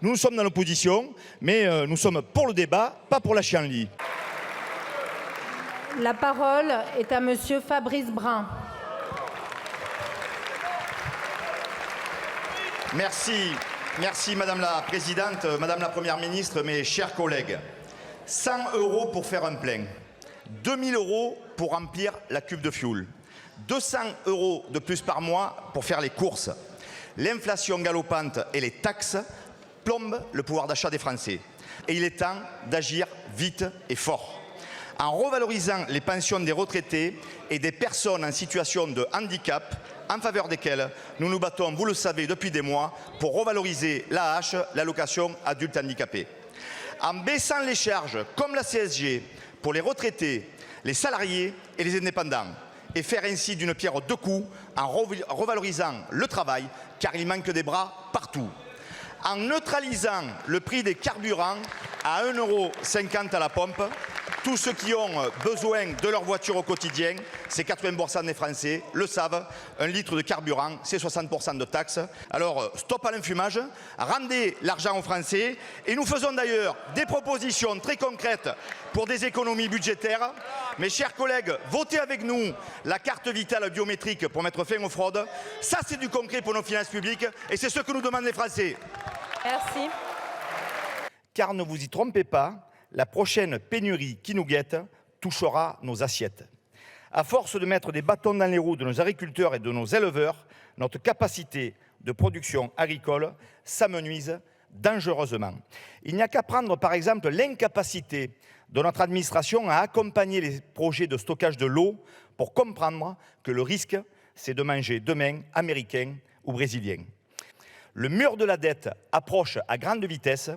Nous sommes dans l'opposition, mais nous sommes pour le débat, pas pour la chienlit. La parole est à Monsieur Fabrice Brun. Merci Madame la Présidente, Madame la Première ministre, mes chers collègues. 100 € pour faire un plein, 2000 € pour remplir la cuve de fioul, 200 € de plus par mois pour faire les courses. L'inflation galopante et les taxes plombent le pouvoir d'achat des Français. Et il est temps d'agir vite et fort. En revalorisant les pensions des retraités et des personnes en situation de handicap, en faveur desquelles nous nous battons, vous le savez, depuis des mois, pour revaloriser l'AAH, l'allocation adulte handicapé. En baissant les charges, comme la CSG, pour les retraités, les salariés et les indépendants, et faire ainsi d'une pierre deux coups en revalorisant le travail, car il manque des bras partout. En neutralisant le prix des carburants à 1,50 € à la pompe, tous ceux qui ont besoin de leur voiture au quotidien, c'est 80% des Français, le savent, un litre de carburant, c'est 60% de taxes. Alors, stop à l'enfumage, rendez l'argent aux Français et nous faisons d'ailleurs des propositions très concrètes pour des économies budgétaires. Mes chers collègues, votez avec nous la carte vitale biométrique pour mettre fin aux fraudes. Ça, c'est du concret pour nos finances publiques et c'est ce que nous demandent les Français. Merci. Car ne vous y trompez pas, la prochaine pénurie qui nous guette touchera nos assiettes. À force de mettre des bâtons dans les roues de nos agriculteurs et de nos éleveurs, notre capacité de production agricole s'amenuise dangereusement. Il n'y a qu'à prendre par exemple l'incapacité de notre administration à accompagner les projets de stockage de l'eau pour comprendre que le risque, c'est de manger demain américain ou brésilien. Le mur de la dette approche à grande vitesse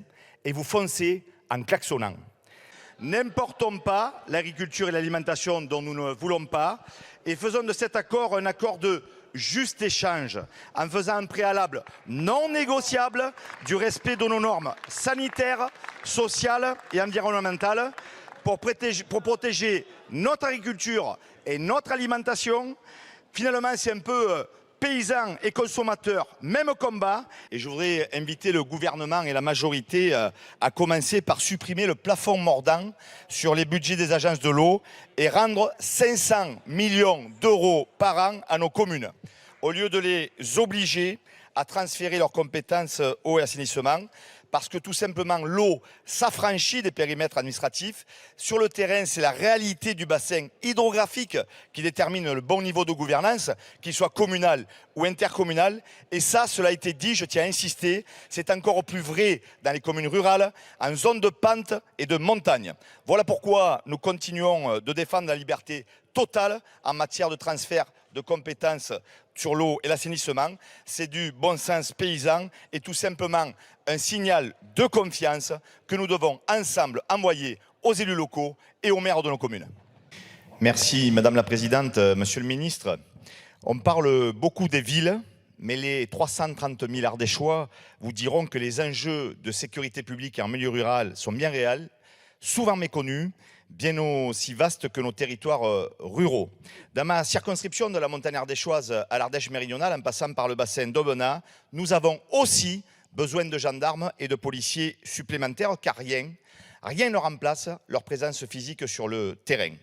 et vous foncez en klaxonnant. N'importons pas l'agriculture et l'alimentation dont nous ne voulons pas et faisons de cet accord un accord de juste échange en faisant un préalable non négociable du respect de nos normes sanitaires, sociales et environnementales pour protéger notre agriculture et notre alimentation. Finalement, c'est un peu paysans et consommateurs, même combat. Et je voudrais inviter le gouvernement et la majorité à commencer par supprimer le plafond mordant sur les budgets des agences de l'eau et rendre 500 millions € par an à nos communes, au lieu de les obliger à transférer leurs compétences eau et assainissement, parce que tout simplement l'eau s'affranchit des périmètres administratifs. Sur le terrain, c'est la réalité du bassin hydrographique qui détermine le bon niveau de gouvernance, qu'il soit communal ou intercommunal. Et ça, cela a été dit, je tiens à insister, c'est encore plus vrai dans les communes rurales, en zone de pente et de montagne. Voilà pourquoi nous continuons de défendre la liberté totale en matière de transfert de compétences sur l'eau et l'assainissement. C'est du bon sens paysan et tout simplement un signal de confiance que nous devons ensemble envoyer aux élus locaux et aux maires de nos communes. Merci Madame la Présidente, Monsieur le Ministre. On parle beaucoup des villes, mais les 330 000 Ardéchois vous diront que les enjeux de sécurité publique en milieu rural sont bien réels, souvent méconnus, bien aussi vastes que nos territoires ruraux. Dans ma circonscription de la montagne ardéchoise à l'Ardèche méridionale, en passant par le bassin d'Aubenas, nous avons aussi besoin de gendarmes et de policiers supplémentaires, car rien ne remplace leur présence physique sur le terrain.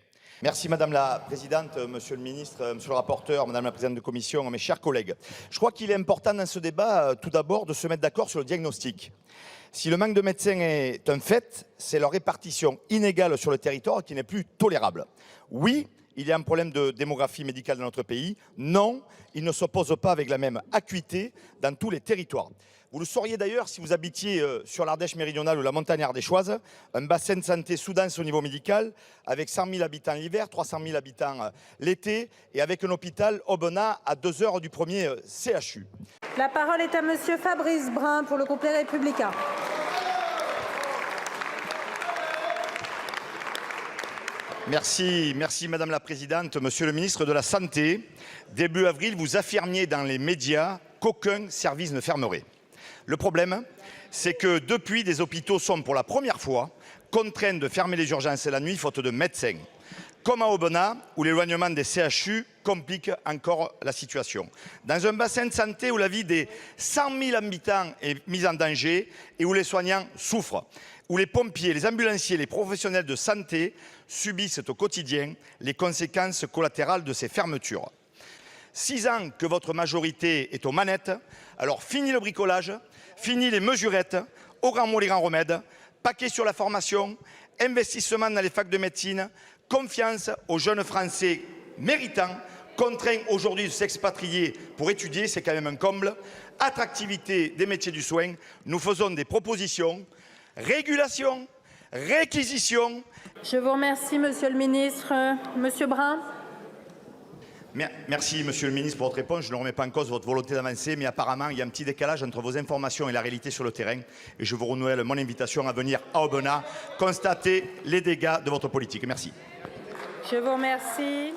Merci Madame la Présidente, Monsieur le Ministre, Monsieur le rapporteur, Madame la Présidente de Commission, mes chers collègues. Je crois qu'il est important dans ce débat, tout d'abord, de se mettre d'accord sur le diagnostic. Si le manque de médecins est un fait, c'est leur répartition inégale sur le territoire qui n'est plus tolérable. Oui, il y a un problème de démographie médicale dans notre pays. Non, il ne s'oppose pas avec la même acuité dans tous les territoires. Vous le sauriez d'ailleurs si vous habitiez sur l'Ardèche méridionale ou la montagne ardéchoise, un bassin de santé sous-dense au niveau médical, avec 100 000 habitants l'hiver, 300 000 habitants l'été, et avec un hôpital Aubenas à 2 heures du premier CHU. La parole est à Monsieur Fabrice Brun pour le groupe Les Républicains. Merci Madame la Présidente. Monsieur le Ministre de la Santé, début avril, vous affirmiez dans les médias qu'aucun service ne fermerait. Le problème, c'est que depuis, des hôpitaux sont pour la première fois contraints de fermer les urgences la nuit faute de médecins. comme à Aubenas, où l'éloignement des CHU complique encore la situation. Dans un bassin de santé où la vie des 100 000 habitants est mise en danger et où les soignants souffrent, où les pompiers, les ambulanciers, les professionnels de santé subissent au quotidien les conséquences collatérales de ces fermetures. 6 ans que votre majorité est aux manettes, alors fini le bricolage, fini les mesurettes, au grand mot les grands remèdes, paquet sur la formation, investissement dans les facs de médecine, confiance aux jeunes Français méritants, contraints aujourd'hui de s'expatrier pour étudier, c'est quand même un comble, attractivité des métiers du soin, nous faisons des propositions, régulation, réquisition. Je vous remercie, Monsieur le ministre. Monsieur Brun. Merci, Monsieur le ministre, pour votre réponse. Je ne remets pas en cause votre volonté d'avancer, mais apparemment, il y a un petit décalage entre vos informations et la réalité sur le terrain. Et je vous renouvelle mon invitation à venir à Aubenas constater les dégâts de votre politique. Merci. Je vous remercie.